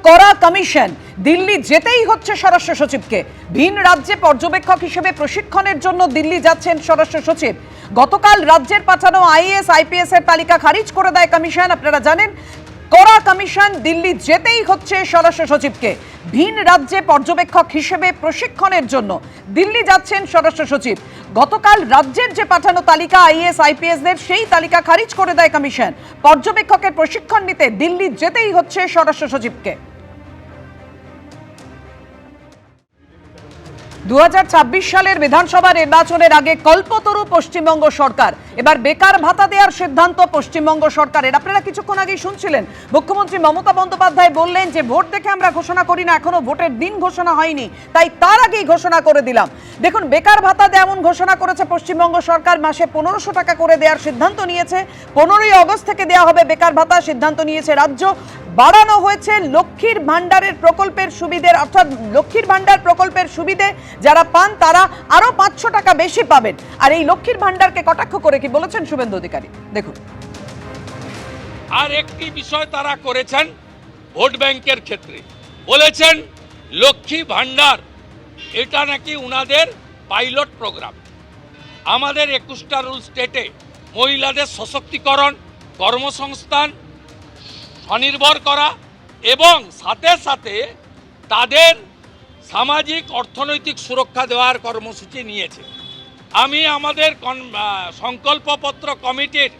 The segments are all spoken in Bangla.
কড়া কমিশন, দিল্লি যেতেই হচ্ছে স্বরাষ্ট্র সচিবকে। ভিন রাজ্যে পর্যবেক্ষক হিসেবে প্রশিক্ষণের জন্য দিল্লি যাচ্ছেন স্বরাষ্ট্র সচিব। গতকাল রাজ্যের পাঠানো আইএএস আইপিএস এর তালিকা খারিজ করে দেয় কমিশন। আপনারা জানেন, কড়া কমিশন, দিল্লি যেতেই হচ্ছে স্বরাষ্ট্র সচিবকে। ভিন রাজ্যে পর্যবেক্ষক হিসেবে প্রশিক্ষণের জন্য দিল্লি যাচ্ছেন স্বরাষ্ট্র সচিব। গতকাল রাজ্যের যে পাঠানো তালিকা আইএএস আইপিএসদের, সেই তালিকা খারিজ করে দেয় কমিশন। পর্যবেক্ষকের প্রশিক্ষণ নিতে দিল্লি যেতেই হচ্ছে স্বরাষ্ট্র সচিবকে। 2026 সালের বিধানসভা নির্বাচনের আগে কল্পতরু পশ্চিমবঙ্গ সরকার। এবার বেকার ভাতা দেওয়ার সিদ্ধান্ত পশ্চিমবঙ্গ সরকারের। আপনারা কিছুক্ষণ আগে শুনছিলেন মুখ্যমন্ত্রী মমতা বন্দ্যোপাধ্যায় বললেন যে ভোট দেখে আমরা ঘোষণা করি না, এখনো ভোটের দিন ঘোষণা হয়নি, তাই তার আগেই ঘোষণা করে দিলাম। দেখুন, বেকার ভাতা যেমন ঘোষণা করেছে পশ্চিমবঙ্গ সরকার, মাসে 1500 টাকা করে দেওয়ার সিদ্ধান্ত নিয়েছে। 15ই আগস্ট থেকে দেওয়া হবে বেকার ভাতা, সিদ্ধান্ত নিয়েছে রাজ্য। বাড়ানো হয়েছে লক্ষ্মীর ভান্ডারের প্রকল্পের সুবিধের, অর্থাৎ লক্ষ্মীর ভান্ডার প্রকল্পের সুবিধে যারা পান তারা আরো 500 টাকা বেশি পাবেন। আর এই লক্ষ্মীর ভান্ডারকে কটাক্ষ করে কি বলেছেন শুভেন্দু অধিকারী, দেখুন। আর একটি বিষয় তারা করেছেন ভোট ব্যাংকের ক্ষেত্রে, বলেছেন লক্ষ্মী ভান্ডার এটা নাকি উনাদের পাইলট প্রোগ্রাম। আমাদের 21টা রুল স্টেটে মহিলাদের সশক্তিকরণ, কর্মসংস্থান, স্বনির্ভর করা এবং সাথে সাথে তাদের সামাজিক অর্থনৈতিক সুরক্ষা দেওয়ার কর্মসূচি নিয়েছে। আমি আমাদের সংকল্পপত্র কমিটির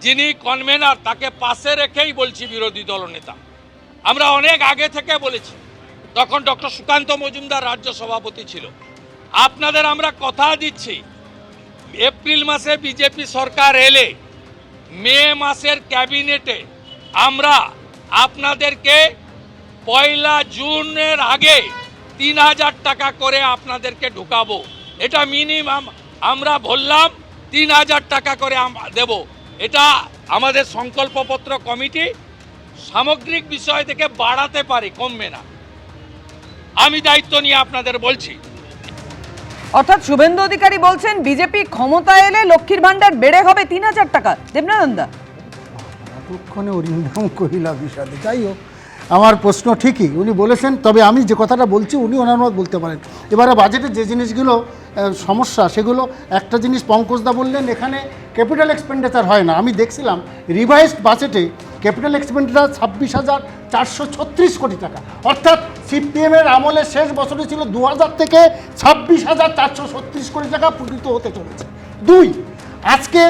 যিনি কনভেনার তাকে পাশে রেখেই বলছি, বিরোধী দলনেতা, আমরা অনেক আগে থেকে বলেছি, তখন ডক্টর সুকান্ত মজুমদার রাজ্য সভাপতি ছিল। আপনাদের আমরা কথা দিচ্ছি, এপ্রিল মাসে বিজেপি সরকার এলে মে মাসের ক্যাবিনেটে আমরা আপনাদেরকে 1 জুনের আগে 3000 টাকা করে আপনাদেরকে ঢুকাবো। এটা মিনিমাম আমরা বললাম 3000 টাকা করে দেব। এটা আমাদের সংকল্পপত্র কমিটি সামগ্রিক বিষয় থেকে বাড়াতে পারে, কমবে না। আমি দায়িত্ব নিয়ে আপনাদের বলছি। অর্থাৎ শুভেন্দু অধিকারী বলছেন বিজেপি ক্ষমতায় এলে লক্ষ্মীর ভান্ডার বেড়ে হবে 3000 টাকা। দেবনানন্দা, এতক্ষণে অরিন্দম কহিলা বিষাদে। যাই হোক, আমার প্রশ্ন ঠিকই উনি বলেছেন, তবে আমি যে কথাটা বলছি উনি ওনার মত বলতে পারেন। এবারে বাজেটে যে জিনিসগুলো সমস্যা, সেগুলো একটা জিনিস পঙ্কজদা বললেন, এখানে ক্যাপিটাল এক্সপেন্ডিচার হয় না। আমি দেখছিলাম রিভাইজড বাজেটে ক্যাপিটাল এক্সপেন্ডিচার 26,436 কোটি টাকা, অর্থাৎ সিপিএমের আমলের শেষ বছরে ছিল 2000 থেকে 26,436 কোটি টাকা প্রকৃত হতে চলেছে। 2, আজকে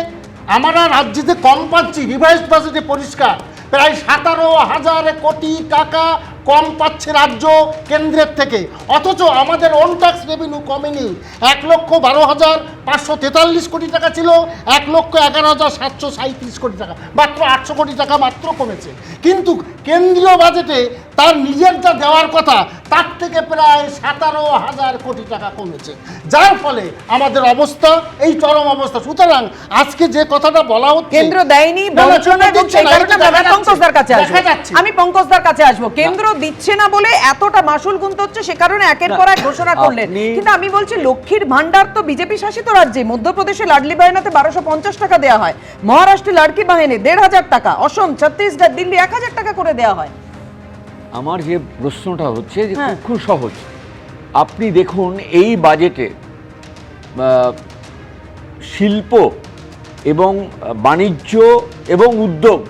আমরা রাজ্যেতে কম পাচ্ছি, রিভাইজড বাজেটে পরিষ্কার প্রায় 17,000 কোটি টাকা কম পাচ্ছে রাজ্য কেন্দ্রের থেকে, অথচ আমাদের অন ট্যাক্স রেভিনিউ কমেনি। 1,12,543 কোটি টাকা ছিল, 1,11,737 কোটি টাকা, মাত্র 800 কোটি টাকা মাত্র কমেছে। কিন্তু কেন্দ্রীয় বাজেটে তার নিজের যা দেওয়ার কথা তার থেকে প্রায় 17,000 কোটি টাকা কমেছে, যার ফলে আমাদের অবস্থা এই চরম অবস্থা। সুতরাং আজকে যে কথাটা বলা হচ্ছে কেন্দ্র দেয়নি, আমি পঙ্কজদার কাছে আসবো। কেন্দ্র দিচ্ছে না বলে এতটা মাসুল গুনতে হচ্ছে, সে কারণে একের পর এক ঘোষণা করলেন। কিন্তু আমি বলছি লক্ষ্মীর ভান্ডার তো বিজেপি শাসিত রাজ্যে, মধ্যপ্রদেশে লাডলি বাহিনীতে 1250 টাকা দেওয়া হয়, মহারাষ্ট্রে লাড়কি বাহিনী 1500 টাকা, অসম, ছত্তিশগড়, দিল্লি 1000 টাকা করে দেওয়া হয়। আমার যে প্রশ্নটা হচ্ছে যে খুব সহজ। আপনি দেখুন এই বাজেটে শিল্প এবং বাণিজ্য এবং উদ্যোগ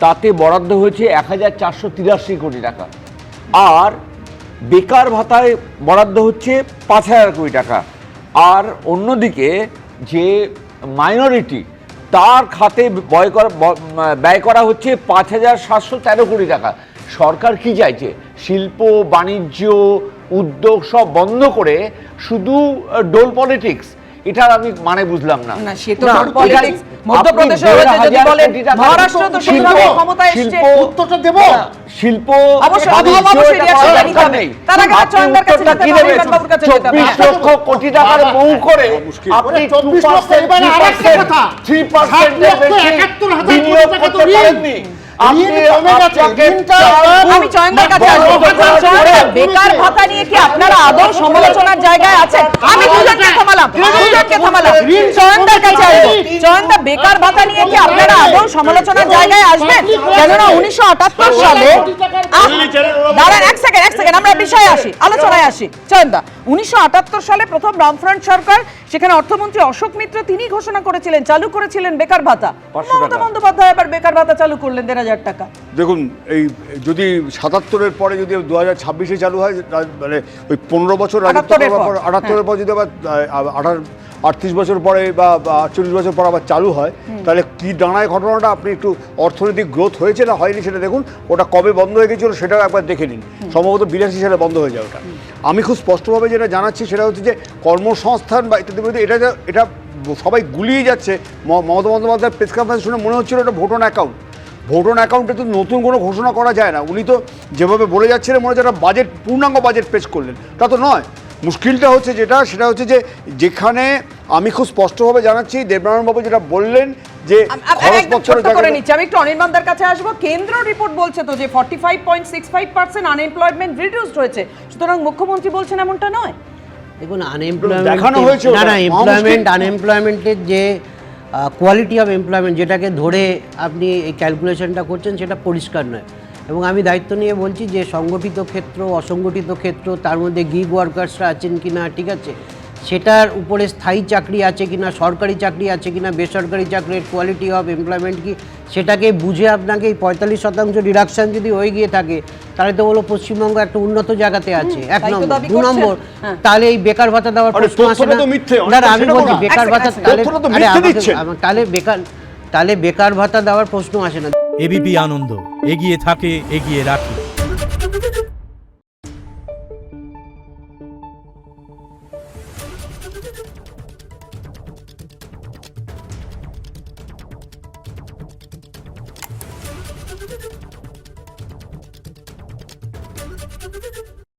তাতে বরাদ্দ হয়েছে 1483 কোটি টাকা, আর বেকার ভাতায় বরাদ্দ হচ্ছে 5000 কোটি টাকা, আর অন্যদিকে যে মাইনরিটি তার খাতে ব্যয় করা হচ্ছে 5713 কোটি টাকা। সরকার কি চাইছে? শিল্প, বাণিজ্য, উদ্যোগ সব বন্ধ করে শুধু ডোল পলিটিক্স। এটা আমি মানে বুঝলাম না। না, সে তো ডোল পলিটিক্স মধ্যপ্রদেশে হয়েছে, যদি বলেন মহারাষ্ট্র তো সেভাবে ক্ষমতায় এসেছে। উত্তরটা দেব, শিল্প অবশ্যই তার আগে চয়নদার কাছে যেতে হবে, বাবুর কাছে যেতে হবে। 24 লক্ষ কোটি টাকার বউ করে আপনি 2% 3% বিনিয়োগ করতে পারেননি। আপনি কমে গেছে, আপনাকে ঋণটা আমি চয়নদার কাছে আসবো। চয়নদা, বেকার ভাতা নিয়ে কি আপনারা আদৌ সমালোচনার জায়গায় আছেন? আমি দুজনকে থামালাম। চয়নদার কাছে আসবো। চয়নদা, বেকার ভাতা নিয়ে কি আপনারা আদৌ সমালোচনার জায়গায় আসবেন? কেননা 1978 সালে দাঁড়ান এক সেকেন্ড আমরা বিষয়ে আসি, আলোচনায় আসি। চয়নদা, 1978 সালে প্রথম বামফ্রন্ট সরকার, সেখানে অর্থমন্ত্রী অশোক মিত্র তিনি ঘোষণা করেছিলেন, চালু করেছিলেন বেকার ভাতা। 500 টাকা। মমতা বন্দ্যোপাধ্যায় এবার বেকার ভাতা চালু করলেন 1,500 টাকা। দেখুন, এই যদি 77-এর পরে যদি 2026-এ চালু হয়, মানে ওই 15 বছর রাজত্ব 78-এর করার পর, পর 78-এর পর যদি আবার 38 বছর পরে বা 48 বছর পর আবার চালু হয়, তাহলে কি দাঁড়ায় ঘটনাটা? আপনি একটু অর্থনৈতিক গ্রোথ হয়েছে না হয়নি সেটা দেখুন। ওটা কবে বন্ধ হয়ে গেছিলো সেটাও একবার দেখে নিন। সম্ভবত 82 সালে বন্ধ হয়ে যায় ওটা। আমি খুব স্পষ্টভাবে যেটা জানাচ্ছি সেটা হচ্ছে যে কর্মসংস্থান বা ইত্যাদি এটা সবাই গুলিয়ে যাচ্ছে। মমতা বন্দ্যোপাধ্যায়ের প্রেস কনফারেন্স শুনে মনে হচ্ছিল এটা vote on account. Vote on অ্যাকাউন্টে তো নতুন কোনো ঘোষণা করা যায় না। উনি তো যেভাবে বলে যাচ্ছিলেন মনে হচ্ছে একটা বাজেট, পূর্ণাঙ্গ বাজেট পেশ করলেন, তা তো নয়। মুশকিলটা হচ্ছে সেটা হচ্ছে যে যেখানে আমি খুব স্পষ্টভাবে জানাচ্ছি, দেবনারায়ণবাবু যেটা বললেন যে খরচপত্রের জায়গায় নিচ্ছি, আমি একটু অনির্বাণদার কাছে আসবো। কেন্দ্র রিপোর্ট বলছে তো যে 45.65% আনএমপ্লয়মেন্ট রিডিউসড হয়েছে, সুতরাং মুখ্যমন্ত্রী বলছেন এমনটা নয়। দেখুন, দেখানো হয়েছে না ওটা। আনএমপ্লয়মেন্টের যে কোয়ালিটি অফ এমপ্লয়মেন্ট যেটাকে ধরে আপনি এই ক্যালকুলেশনটা করছেন সেটা পরিষ্কার নয়। এবং আমি দায়িত্ব নিয়ে বলছি যে সংগঠিত ক্ষেত্র, অসংগঠিত ক্ষেত্র, তার মধ্যে গিগ ওয়ার্কার্সরা আছেন কিনা, ঠিক আছে, সেটার উপরে স্থায়ী চাকরি আছে কিনা, সরকারি চাকরি আছে কিনা, বেসরকারি চাকরির কোয়ালিটি অফ এমপ্লয়মেন্ট কি, সেটাকে বুঝে আপনাকে এই 45% রিডাকশন যদি হয়ে গিয়ে থাকে, তাহলে তো বলো পশ্চিমবঙ্গ একটা উন্নত জায়গাতে আছে, এক তাই তো নম্বর। দাবি 2 করছেন। নম্বর, হ্যাঁ। তাহলে এই বেকার ভাতা দেওয়ার আরে প্রশ্ন আসে তথ্যটা না। তো মিথ্যে, না, না, আমি সেটা বলছি বলো। বেকার ভাতা, তথ্যটা তো মিথ্যে দিচ্ছেন। তাহলে বেকার ভাতা দেওয়ার প্রশ্ন আসে না। এবিপি আনন্দ, এগিয়ে থাকে, এগিয়ে রাখে।